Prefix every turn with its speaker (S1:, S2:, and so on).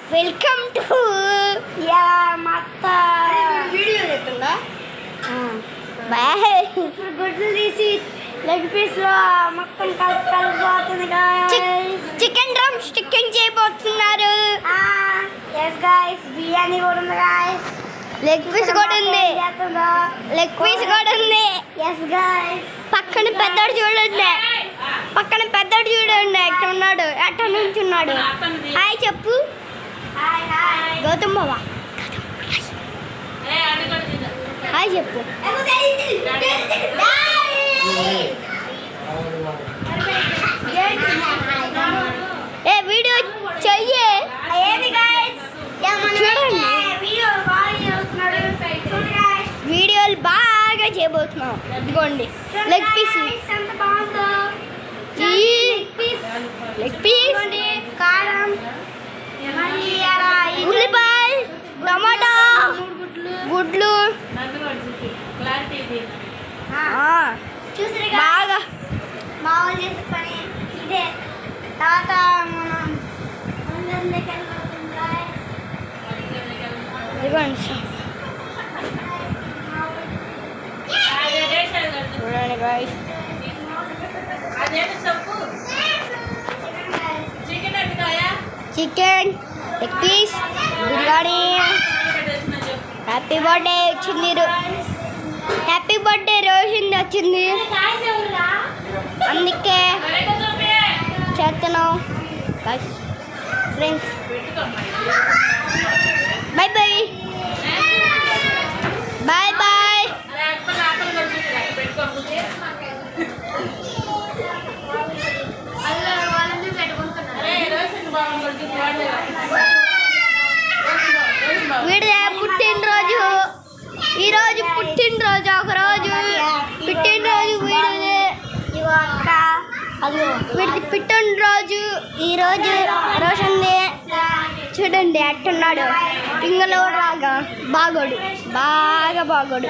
S1: welcome to yeah మత్త video చేస్తుందా bye గుడ్లు తీసి లెగ్ పీస్లో మొత్తం కలిపోతుంది చికెన్ డ్రమ్ స్టిక్కింగ్ చేయబోతున్నారు ఎస్ గాయ్స్ బిర్యానీ కూడా ఉంది గాయ్స్ లెగ్ పీస్ కూడా ఉంది ఎస్ గాయ్స్ పక్కన పెద్దడు చూడండి ఎట్ట నుంచి ఉన్నాడు హాయ్ చెప్పు గౌతమ్ బాబా హాయ్ చెప్పు ఏ వీడియో చెయ్యి చూడండి వీడియోలు బాగా చేయబోతున్నాం ఇదిగోండి లెగ్ పీస్ కారం ఉల్లిపాయ టమాటా గుడ్లు బాగా మామూలు చేసే పని ఇదే తర్వాత మనం ఇదిగోండి చూడండి guys chicken leg piece biryani happy birthday వచ్చింది హ్యాపీ బర్త్డే రోషన్ వచ్చింది అందుకే చేస్తున్నాం friends bye bye bye bye వీడి పుట్టినరోజు ఈరోజు పుట్టినరోజు ఒకరోజు పుట్టినరోజు వీడిది పుట్టినరోజు ఈరోజు రోషన్ది చూడండి అట్టున్నాడు పింగలో రాగా బాగా బాగోడు